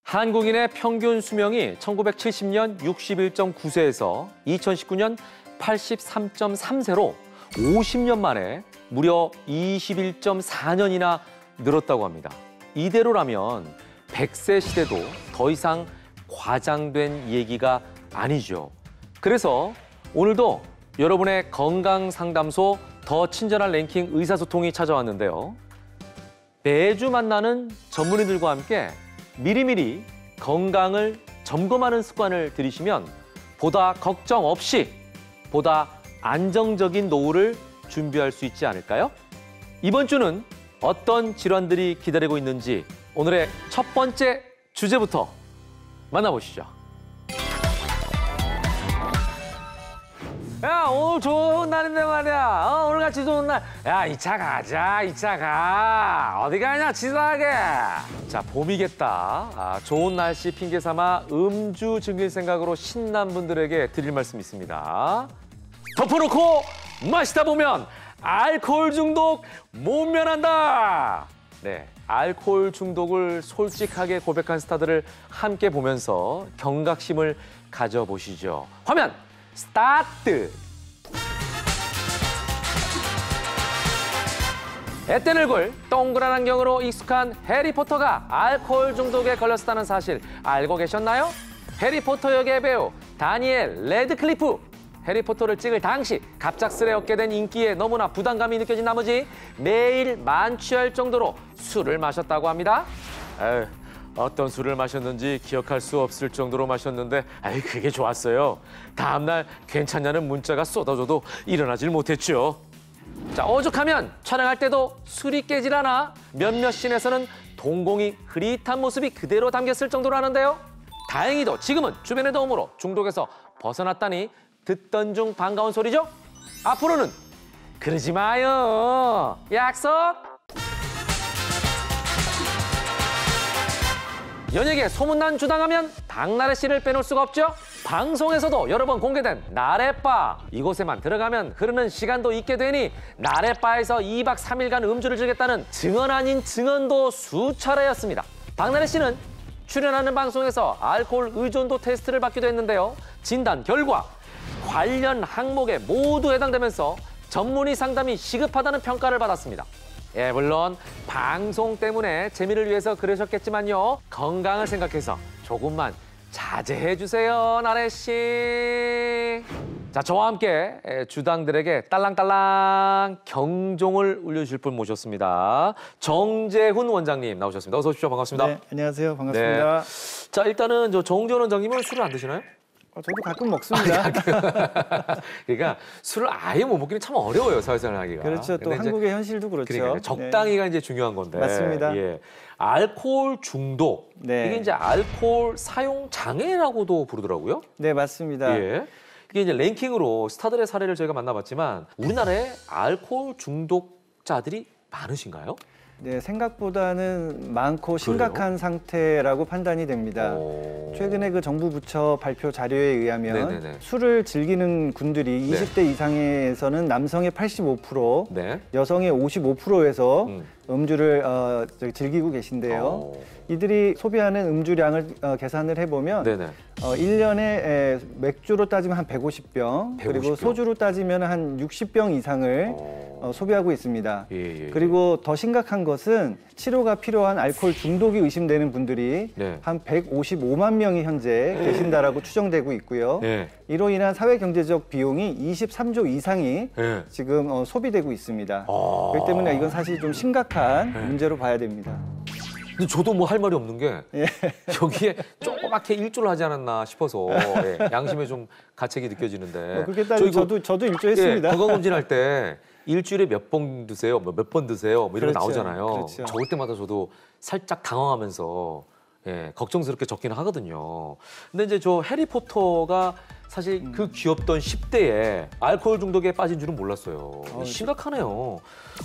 한국인의 평균 수명이 1970년 61.9세에서 2019년 83.3세로 50년 만에 무려 21.4년이나 늘었다고 합니다. 이대로라면 100세 시대도 더 이상 과장된 얘기가 아니죠. 그래서 오늘도 여러분의 건강상담소 더 친절한 랭킹 의사소통이 찾아왔는데요. 매주 만나는 전문의들과 함께 미리미리 건강을 점검하는 습관을 들이시면 보다 걱정 없이 보다 안정적인 노후를 준비할 수 있지 않을까요? 이번 주는 어떤 질환들이 기다리고 있는지 오늘의 첫 번째 주제부터 만나보시죠. 야, 오늘 좋은 날인데 말이야. 오늘같이 좋은 날. 야, 2차 가자, 2차 가. 어디 가냐, 치사하게. 자, 봄이겠다. 좋은 날씨 핑계 삼아 음주 즐길 생각으로 신난 분들에게 드릴 말씀이 있습니다. 덮어놓고 마시다 보면 알코올 중독 못 면한다. 네, 알코올 중독을 솔직하게 고백한 스타들을 함께 보면서 경각심을 가져보시죠. 화면 스타트! 앳된 얼굴, 동그란 안경으로 익숙한 해리포터가 알코올 중독에 걸렸다는 사실 알고 계셨나요? 해리포터 역의 배우 다니엘 레드클리프. 해리포터를 찍을 당시 갑작스레 얻게 된 인기에 너무나 부담감이 느껴진 나머지 매일 만취할 정도로 술을 마셨다고 합니다. 에휴, 어떤 술을 마셨는지 기억할 수 없을 정도로 마셨는데 그게 좋았어요. 다음날 괜찮냐는 문자가 쏟아져도 일어나질 못했죠. 자, 오죽하면 촬영할 때도 술이 깨질 않아 몇몇 씬에서는 동공이 흐릿한 모습이 그대로 담겼을 정도로 하는데요. 다행히도 지금은 주변의 도움으로 중독에서 벗어났다니 듣던 중 반가운 소리죠? 앞으로는 그러지 마요. 약속! 연예계 소문난 주당하면 박나래 씨를 빼놓을 수가 없죠? 방송에서도 여러 번 공개된 나래바. 이곳에만 들어가면 흐르는 시간도 있게 되니 나래바에서 2박 3일간 음주를 즐겼다는 증언 아닌 증언도 수차례였습니다. 박나래 씨는 출연하는 방송에서 알코올 의존도 테스트를 받기도 했는데요. 진단 결과 관련 항목에 모두 해당되면서 전문의 상담이 시급하다는 평가를 받았습니다. 예, 물론 방송 때문에 재미를 위해서 그러셨겠지만요. 건강을 생각해서 조금만 자제해 주세요, 나래 씨. 자, 저와 함께 주당들에게 딸랑딸랑 경종을 울려주실 분 모셨습니다. 정재훈 원장님 나오셨습니다. 어서 오십시오. 반갑습니다. 네, 안녕하세요. 반갑습니다. 네. 자, 일단은 정재훈 원장님은 술을 안 드시나요? 저도 가끔 먹습니다. 그러니까 술을 아예 못 먹기는 참 어려워요, 사회생활 하기가. 그렇죠. 또 한국의 현실도 그렇죠. 그러니까 적당히가 이제 중요한 건데. 맞습니다. 예. 알코올 중독. 네. 이게 이제 알코올 사용 장애라고도 부르더라고요. 네, 맞습니다. 예. 이게 이제 랭킹으로 스타들의 사례를 저희가 만나봤지만 우리나라에 알코올 중독자들이 많으신가요? 네, 생각보다는 많고 심각한 상태라고 판단이 됩니다. 최근에 그 정부 부처 발표 자료에 의하면 술을 즐기는 군들이 20대 이상에서는 남성의 85%, 여성의 55%에서 음주를 즐기고 계신데요. 이들이 소비하는 음주량을 계산을 해보면 1년에 맥주로 따지면 한 150병, 그리고 소주로 따지면 한 60병 이상을 소비하고 있습니다. 그리고 더 심각한 것은 치료가 필요한 알코올 중독이 의심되는 분들이 한 155만 명이 현재 계신다라고 추정되고 있고요. 이로 인한 사회경제적 비용이 23조 이상이 지금 소비되고 있습니다. 그렇기 때문에 이건 사실 좀 심각한 문제로 봐야 됩니다. 근데 저도 뭐 할 말이 없는 게 여기에 조그맣게 일조를 하지 않았나 싶어서 양심에 좀 가책이 느껴지는데. 그렇게 따지면 저도 일조했습니다. 건강검진할 때 일주일에 몇 번 드세요, 몇 번 드세요, 뭐 이런 거 나오잖아요. 그렇죠. 적을 때마다 저도 살짝 당황하면서 걱정스럽게 적기는 하거든요. 근데 이제 저 해리포터가 사실 그 귀엽던 10대에 알코올 중독에 빠진 줄은 몰랐어요. 심각하네요.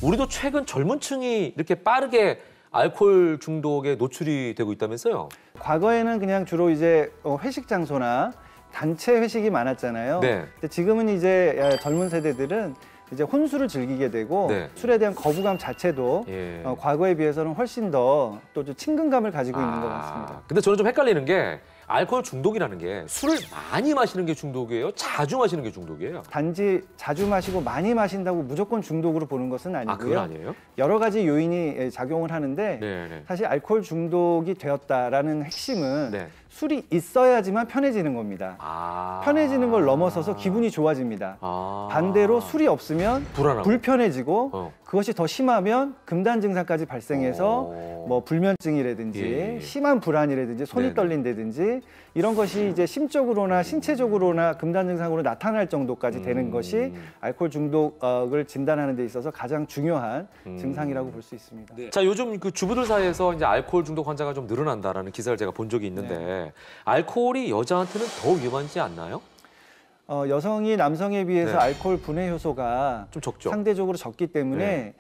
우리도 최근 젊은 층이 이렇게 빠르게 알코올 중독에 노출이 되고 있다면서요? 과거에는 그냥 주로 이제 회식 장소나 단체 회식이 많았잖아요. 근데 지금은 이제 젊은 세대들은 이제 혼술을 즐기게 되고 네. 술에 대한 거부감 자체도 예. 과거에 비해서는 훨씬 더 또 친근감을 가지고 있는 것 같습니다. 근데 저는 좀 헷갈리는 게 알코올 중독이라는 게 술을 많이 마시는 게 중독이에요? 자주 마시는 게 중독이에요? 단지 자주 마시고 많이 마신다고 무조건 중독으로 보는 것은 아니고요. 그건 아니에요? 여러 가지 요인이 작용을 하는데 네네. 사실 알코올 중독이 되었다라는 핵심은 네. 술이 있어야지만 편해지는 겁니다. 편해지는 걸 넘어서서 기분이 좋아집니다. 반대로 술이 없으면 불안하고. 불편해지고 그것이 더 심하면 금단 증상까지 발생해서 뭐 불면증이라든지 심한 불안이라든지 손이 네네. 떨린다든지 이런 것이 이제 심적으로나 신체적으로나 금단 증상으로 나타날 정도까지 되는 것이 알코올 중독을 진단하는 데 있어서 가장 중요한 증상이라고 볼 수 있습니다. 네. 자, 요즘 그 주부들 사이에서 이제 알코올 중독 환자가 좀 늘어난다라는 기사를 제가 본 적이 있는데 네. 알코올이 여자한테는 더 위험하지 않나요? 여성이 남성에 비해서 네. 알코올 분해 효소가 좀 적죠. 상대적으로 적기 때문에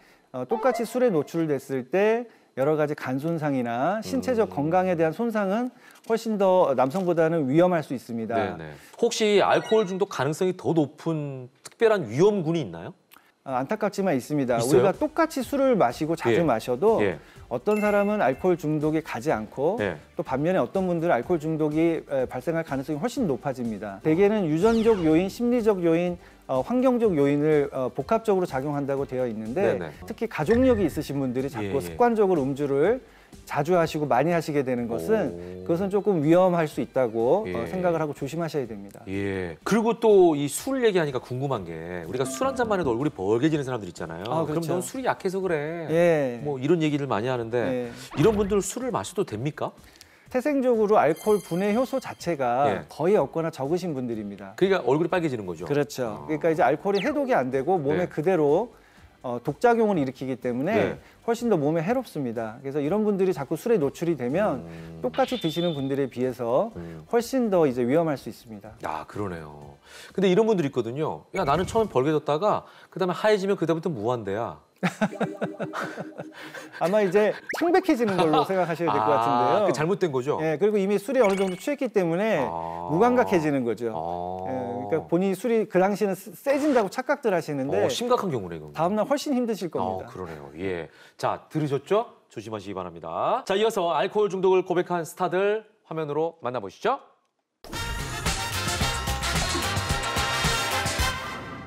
똑같이 술에 노출됐을 때 여러 가지 간 손상이나 신체적 건강에 대한 손상은 훨씬 더 남성보다는 위험할 수 있습니다. 네네. 혹시 알코올 중독 가능성이 더 높은 특별한 위험군이 있나요? 안타깝지만 있습니다. 있어요? 우리가 똑같이 술을 마시고 자주 예. 마셔도 예. 어떤 사람은 알코올 중독이 가지 않고 예. 또 반면에 어떤 분들은 알코올 중독이 발생할 가능성이 훨씬 높아집니다. 대개는 유전적 요인, 심리적 요인, 환경적 요인을 복합적으로 작용한다고 되어 있는데 네네. 특히 가족력이 있으신 분들이 자꾸 예, 예. 습관적으로 음주를 자주 하시고 많이 하시게 되는 것은 그것은 조금 위험할 수 있다고 예. 생각을 하고 조심하셔야 됩니다. 예. 그리고 또 이 술 얘기하니까 궁금한 게 우리가 술 한 잔만 해도 얼굴이 벌개지는 사람들 있잖아요. 그럼 그렇죠. 넌 술이 약해서 그래. 예. 뭐 이런 얘기를 많이 하는데 예. 이런 분들 술을 마셔도 됩니까? 태생적으로 알코올 분해 효소 자체가 예. 거의 없거나 적으신 분들입니다. 그러니까 얼굴이 빨개지는 거죠. 그렇죠. 그러니까 이제 알코올이 해독이 안 되고 몸에 네. 그대로 독작용을 일으키기 때문에 네. 훨씬 더 몸에 해롭습니다. 그래서 이런 분들이 자꾸 술에 노출이 되면 똑같이 드시는 분들에 비해서 훨씬 더 이제 위험할 수 있습니다. 아, 그러네요. 근데 이런 분들이 있거든요. 야, 나는 처음에 벌개졌다가 그다음에 하얘지면 그다음부터 무한대야. 아마 이제 창백해지는 걸로 생각하셔야 될 것 같은데요. 그게 잘못된 거죠? 예, 그리고 이미 술에 어느 정도 취했기 때문에 무감각해지는 거죠. 예, 그러니까 본인이 술이 그 당시에는 세진다고 착각들 하시는데 심각한 경우네, 이거. 다음날 훨씬 힘드실 겁니다. 그러네요. 예. 자, 들으셨죠? 조심하시기 바랍니다. 자, 이어서 알코올 중독을 고백한 스타들 화면으로 만나보시죠.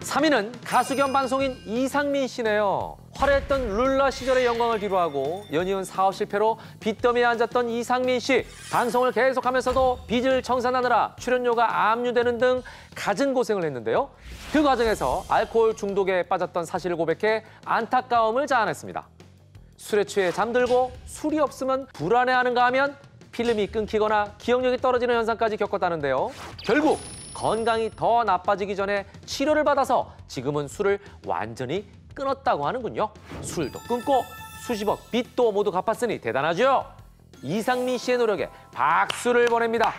3위는 가수 겸 방송인 이상민 씨네요. 화려했던 룰라 시절의 영광을 뒤로하고 연이은 사업 실패로 빚더미에 앉았던 이상민 씨. 방송을 계속하면서도 빚을 청산하느라 출연료가 압류되는 등 갖은 고생을 했는데요. 그 과정에서 알코올 중독에 빠졌던 사실을 고백해 안타까움을 자아냈습니다. 술에 취해 잠들고 술이 없으면 불안해하는가 하면 필름이 끊기거나 기억력이 떨어지는 현상까지 겪었다는데요. 결국 건강이 더 나빠지기 전에 치료를 받아서 지금은 술을 완전히 끊었다고 하는군요. 술도 끊고 수십억 빚도 모두 갚았으니 대단하죠? 이상민 씨의 노력에 박수를 보냅니다.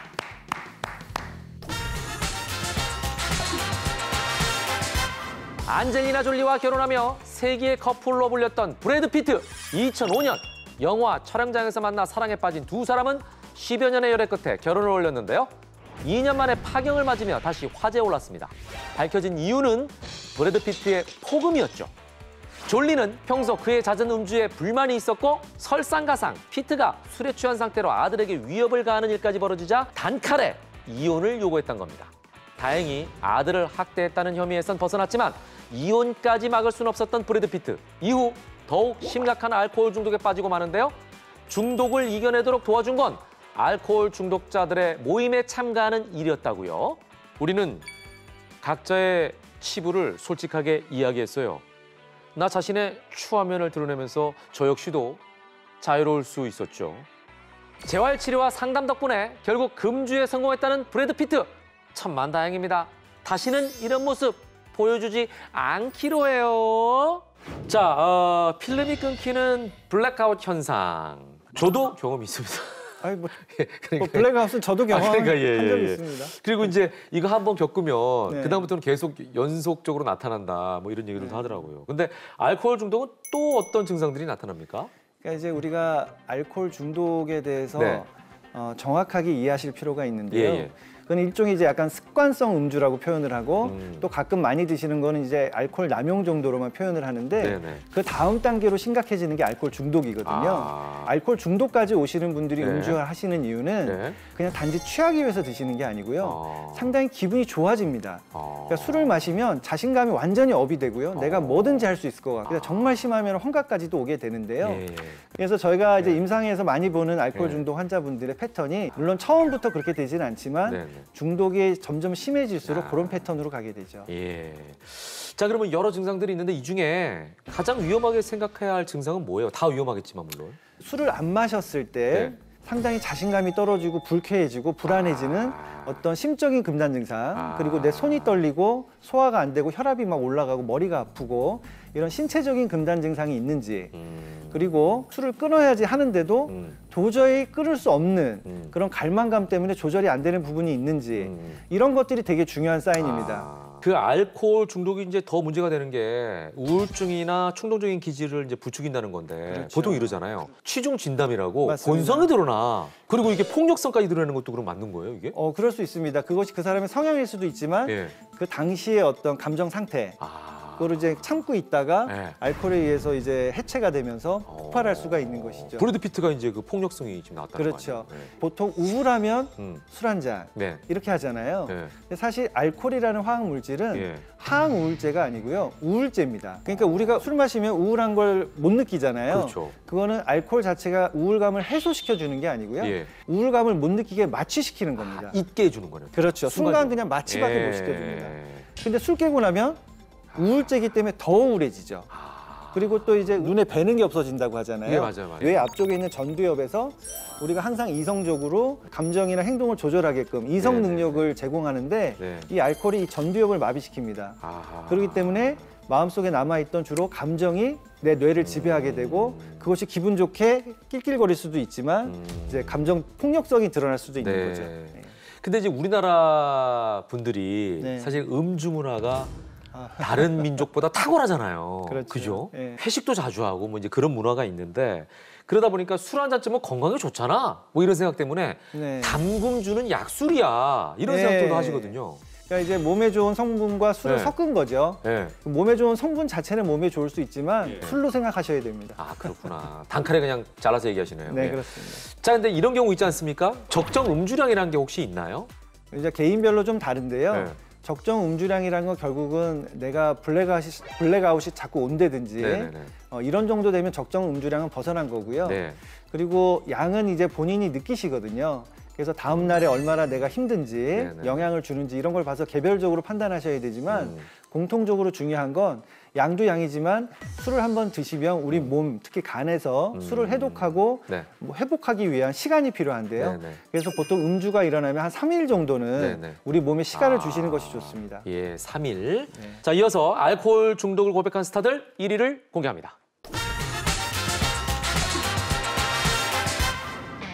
안젤리나 졸리와 결혼하며 세기의 커플로 불렸던 브래드 피트. 2005년 영화 촬영장에서 만나 사랑에 빠진 두 사람은 10여 년의 열애 끝에 결혼을 올렸는데요. 2년 만에 파경을 맞으며 다시 화제에 올랐습니다. 밝혀진 이유는 브래드 피트의 폭음이었죠. 졸리는 평소 그의 잦은 음주에 불만이 있었고 설상가상 피트가 술에 취한 상태로 아들에게 위협을 가하는 일까지 벌어지자 단칼에 이혼을 요구했던 겁니다. 다행히 아들을 학대했다는 혐의에선 벗어났지만 이혼까지 막을 수는 없었던 브래드 피트. 이후 더욱 심각한 알코올 중독에 빠지고 마는데요. 중독을 이겨내도록 도와준 건 알코올 중독자들의 모임에 참가하는 일이었다고요. 우리는 각자의 치부를 솔직하게 이야기했어요. 나 자신의 추화면을 드러내면서 저 역시도 자유로울 수 있었죠. 재활치료와 상담 덕분에 결국 금주에 성공했다는 브래드 피트. 천만다행입니다. 다시는 이런 모습 보여주지 않기로 해요. 자, 필름이 끊기는 블랙아웃 현상. 저도 경험이 있습니다. 아니 뭐, 그러니까, 블랙아웃은 저도 경험한 적이 예. 있습니다. 그리고 이제 이거 한번 겪으면 네. 그다음부터는 계속 연속적으로 나타난다. 뭐 이런 얘기들도 하더라고요. 근데 알코올 중독은 또 어떤 증상들이 나타납니까? 그러니까 이제 우리가 알코올 중독에 대해서 네. 정확하게 이해하실 필요가 있는데요. 예. 그건 일종의 이제 약간 습관성 음주라고 표현을 하고 또 가끔 많이 드시는 거는 이제 알코올 남용 정도로만 표현을 하는데 네네. 그 다음 단계로 심각해지는 게 알코올 중독이거든요. 알코올 중독까지 오시는 분들이 네. 음주하시는 이유는 네. 그냥 단지 취하기 위해서 드시는 게 아니고요. 상당히 기분이 좋아집니다. 그러니까 술을 마시면 자신감이 완전히 업이 되고요. 내가 뭐든지 할 수 있을 것 같고 정말 심하면 환각까지도 오게 되는데요. 예. 그래서 저희가 이제 임상에서 많이 보는 알코올 중독 환자분들의 패턴이 물론 처음부터 그렇게 되지는 않지만 네네. 중독이 점점 심해질수록 그런 패턴으로 가게 되죠. 예. 자, 그러면 여러 증상들이 있는데 이 중에 가장 위험하게 생각해야 할 증상은 뭐예요? 다 위험하겠지만 물론. 술을 안 마셨을 때 네. 상당히 자신감이 떨어지고 불쾌해지고 불안해지는 어떤 심적인 금단 증상, 그리고 내 손이 떨리고 소화가 안 되고 혈압이 막 올라가고 머리가 아프고 이런 신체적인 금단 증상이 있는지, 그리고 술을 끊어야지 하는데도 도저히 끊을 수 없는 그런 갈망감 때문에 조절이 안 되는 부분이 있는지, 이런 것들이 되게 중요한 사인입니다. 그 알코올 중독이 이제 더 문제가 되는 게 우울증이나 충동적인 기질을 이제 부추긴다는 건데 그렇죠. 보통 이러잖아요. 취중 진담이라고 맞습니다. 본성이 드러나. 그리고 이게 폭력성까지 드러나는 것도 그럼 맞는 거예요, 이게? 그럴 수 있습니다. 그것이 그 사람의 성향일 수도 있지만 예. 그 당시의 어떤 감정 상태, 그거를 이제 참고 있다가 네. 알코올에 의해서 이제 해체가 되면서 폭발할 수가 있는 것이죠. 브래드 피트가 이제 그 폭력성이 지금 나왔다는 그렇죠. 거 아니에요? 보통 우울하면 네. 술 한 잔 네. 이렇게 하잖아요. 네. 근데 사실 알코올이라는 화학 물질은 예. 항우울제가 아니고요, 우울제입니다. 그러니까 우리가 술 마시면 우울한 걸 못 느끼잖아요. 그렇죠. 그거는 알코올 자체가 우울감을 해소시켜 주는 게 아니고요, 예. 우울감을 못 느끼게 마취시키는 겁니다. 잊게 해주는 거네요. 그렇죠. 순간 순간적으로. 그냥 마취밖에 예. 못 시켜줍니다. 근데 술 깨고 나면 우울제이기 때문에 더 우울해지죠. 그리고 또 이제 눈에 뵈는 게 없어진다고 하잖아요. 네, 맞아요. 뇌 앞쪽에 있는 전두엽에서 우리가 항상 이성적으로 감정이나 행동을 조절하게끔 이성 네, 네, 능력을 제공하는데 네. 이 알코올이 이 전두엽을 마비시킵니다. 그렇기 때문에 마음속에 남아있던 주로 감정이 내 뇌를 지배하게 되고 그것이 기분 좋게 낄낄거릴 수도 있지만 이제 감정 폭력성이 드러날 수도 있는 네. 거죠. 네. 근데 이제 우리나라 분들이 네. 사실 음주 문화가 다른 민족보다 탁월하잖아요. 그렇죠. 그죠? 네. 회식도 자주 하고 뭐 이제 그런 문화가 있는데 그러다 보니까 술 한 잔쯤은 건강에 좋잖아. 뭐 이런 생각 때문에 네. 담금주는 약술이야. 이런 네. 생각들도 하시거든요. 그러니까 이제 몸에 좋은 성분과 술을 네. 섞은 거죠. 네. 몸에 좋은 성분 자체는 몸에 좋을 수 있지만 술로 생각하셔야 됩니다. 아, 그렇구나. 단칼에 그냥 잘라서 얘기하시네요. 네, 예. 그렇습니다. 자, 근데 이런 경우 있지 않습니까? 적정 음주량이라는 게 혹시 있나요? 이제 개인별로 좀 다른데요. 네. 적정 음주량이라는 건 결국은 내가 블랙아웃이 자꾸 온다든지 네네네. 이런 정도 되면 적정 음주량은 벗어난 거고요. 네. 그리고 양은 이제 본인이 느끼시거든요. 그래서 다음 날에 얼마나 내가 힘든지 네네. 영향을 주는지 이런 걸 봐서 개별적으로 판단하셔야 되지만 공통적으로 중요한 건 양도 양이지만 술을 한번 드시면 우리 몸, 특히 간에서 술을 해독하고 네. 뭐 회복하기 위한 시간이 필요한데요. 네네. 그래서 보통 음주가 일어나면 한 3일 정도는 네네. 우리 몸에 시간을 주시는 것이 좋습니다. 예, 3일. 네. 자, 이어서 알코올 중독을 고백한 스타들 1위를 공개합니다.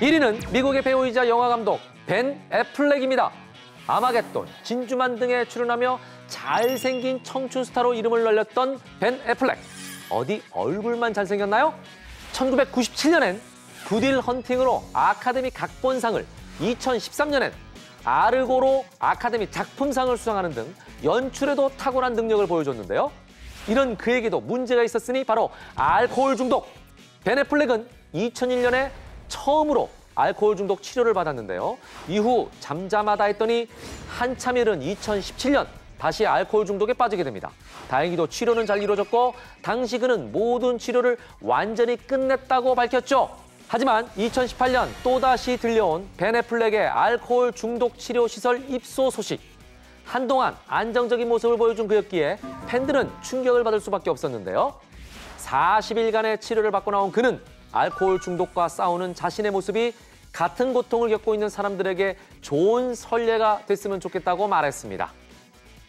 1위는 미국의 배우이자 영화감독 벤 애플렉입니다. 아마겟돈, 진주만 등에 출연하며 잘생긴 청춘 스타로 이름을 날렸던 벤 애플렉. 어디 얼굴만 잘생겼나요? 1997년엔 굿윌 헌팅으로 아카데미 각본상을, 2013년엔 아르고로 아카데미 작품상을 수상하는 등 연출에도 탁월한 능력을 보여줬는데요. 이런 그에게도 문제가 있었으니 바로 알코올 중독. 벤 애플렉은 2001년에 처음으로 알코올 중독 치료를 받았는데요. 이후 잠잠하다 했더니 한참 잃은 2017년 다시 알코올 중독에 빠지게 됩니다. 다행히도 치료는 잘 이루어졌고 당시 그는 모든 치료를 완전히 끝냈다고 밝혔죠. 하지만 2018년 또다시 들려온 벤 애플렉의 알코올 중독 치료 시설 입소 소식. 한동안 안정적인 모습을 보여준 그였기에 팬들은 충격을 받을 수밖에 없었는데요. 40일간의 치료를 받고 나온 그는 알코올 중독과 싸우는 자신의 모습이 같은 고통을 겪고 있는 사람들에게 좋은 선례가 됐으면 좋겠다고 말했습니다.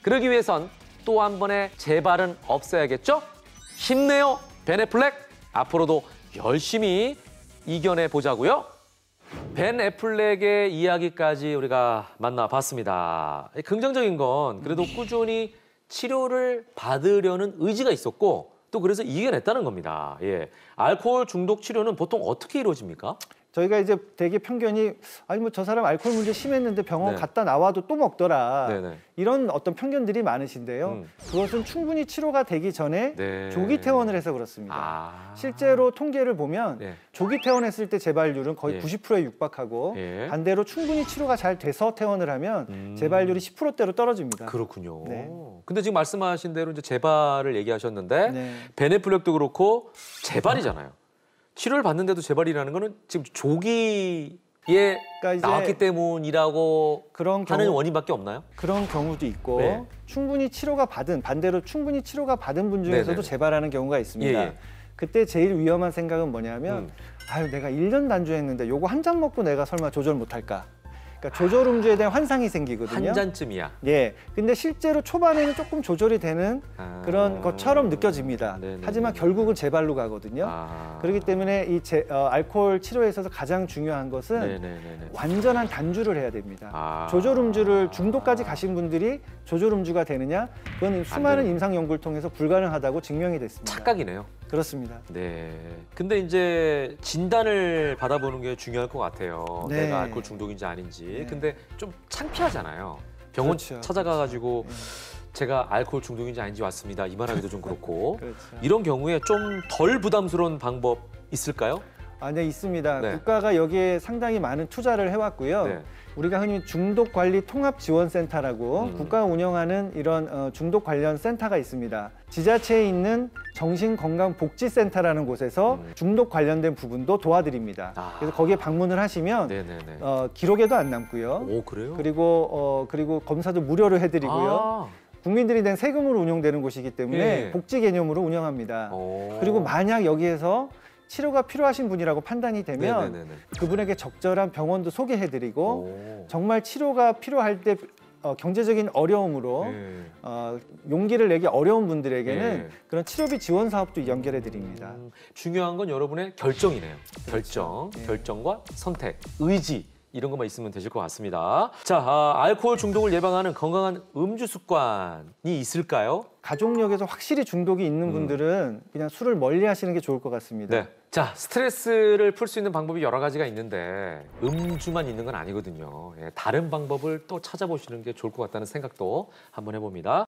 그러기 위해선 또 한 번의 재발은 없어야겠죠? 힘내요, 벤 애플렉. 앞으로도 열심히 이겨내 보자고요. 벤 애플렉의 이야기까지 우리가 만나봤습니다. 긍정적인 건 그래도 꾸준히 치료를 받으려는 의지가 있었고 또 그래서 이겨냈다는 겁니다. 예. 알코올 중독 치료는 보통 어떻게 이루어집니까? 저희가 이제 되게 편견이 아니 뭐 저 사람 알코올 문제 심했는데 병원 네. 갔다 나와도 또 먹더라. 네네. 이런 어떤 편견들이 많으신데요. 그것은 충분히 치료가 되기 전에 네. 조기 퇴원을 해서 그렇습니다. 아. 실제로 통계를 보면 네. 조기 퇴원했을 때 재발률은 거의 예. 90%에 육박하고 예. 반대로 충분히 치료가 잘 돼서 퇴원을 하면 재발률이 10%대로 떨어집니다. 그렇군요. 네. 근데 지금 말씀하신 대로 이제 재발을 얘기하셨는데 네. 베네플렉도 그렇고 재발이잖아요. 치료를 받는데도 재발이라는 거는 지금 조기에 그러니까 이제 나왔기 때문이라고 그런 하는 경우, 원인밖에 없나요? 그런 경우도 있고 네. 충분히 치료가 받은 반대로 충분히 치료가 받은 분 중에서도 네네네. 재발하는 경우가 있습니다. 예, 예. 그때 제일 위험한 생각은 뭐냐면 아유 내가 1년 단주했는데 요거 한 잔 먹고 내가 설마 조절 못할까? 그러니까 조절 음주에 대한 환상이 생기거든요. 한 잔쯤이야. 예. 근데 실제로 초반에는 조금 조절이 되는 그런 것처럼 느껴집니다. 네네네. 하지만 결국은 재발로 가거든요. 아. 그렇기 때문에 이 알코올 치료에 있어서 가장 중요한 것은 네네네네. 완전한 단주를 해야 됩니다. 아. 조절 음주를 중도까지 가신 분들이 조절 음주가 되느냐? 그건 수많은 되는. 임상 연구를 통해서 불가능하다고 증명이 됐습니다. 착각이네요. 그렇습니다. 네. 근데 이제 진단을 받아보는 게 중요할 것 같아요. 네. 내가 알코올 중독인지 아닌지. 네. 근데 좀 창피하잖아요. 병원 그렇죠. 찾아가가지고 제가 알코올 중독인지 아닌지 왔습니다. 이 말하기도 좀 그렇고. 그렇죠. 이런 경우에 좀 덜 부담스러운 방법 있을까요? 아, 네, 있습니다. 네. 국가가 여기에 상당히 많은 투자를 해왔고요. 네. 우리가 흔히 중독관리통합지원센터라고 국가가 운영하는 이런 중독 관련 센터가 있습니다. 지자체에 있는 정신건강복지센터라는 곳에서 중독 관련된 부분도 도와드립니다. 아. 그래서 거기에 방문을 하시면 네네네. 기록에도 안 남고요. 오, 그래요? 그리고 검사도 무료로 해드리고요. 아. 국민들이 낸 세금으로 운영되는 곳이기 때문에 예. 복지 개념으로 운영합니다. 오. 그리고 만약 여기에서 치료가 필요하신 분이라고 판단이 되면 네네네네. 그분에게 적절한 병원도 소개해드리고 오. 정말 치료가 필요할 때 경제적인 어려움으로 네. 용기를 내기 어려운 분들에게는 네. 그런 치료비 지원 사업도 연결해 드립니다. 중요한 건 여러분의 결정이네요. 결정, 네. 결정과 선택, 의지 이런 것만 있으면 되실 것 같습니다. 자, 알코올 중독을 예방하는 건강한 음주 습관이 있을까요? 가족력에서 확실히 중독이 있는 분들은 그냥 술을 멀리 하시는 게 좋을 것 같습니다. 네. 자, 스트레스를 풀 수 있는 방법이 여러 가지가 있는데 음주만 있는 건 아니거든요. 예, 다른 방법을 또 찾아보시는 게 좋을 것 같다는 생각도 한번 해봅니다.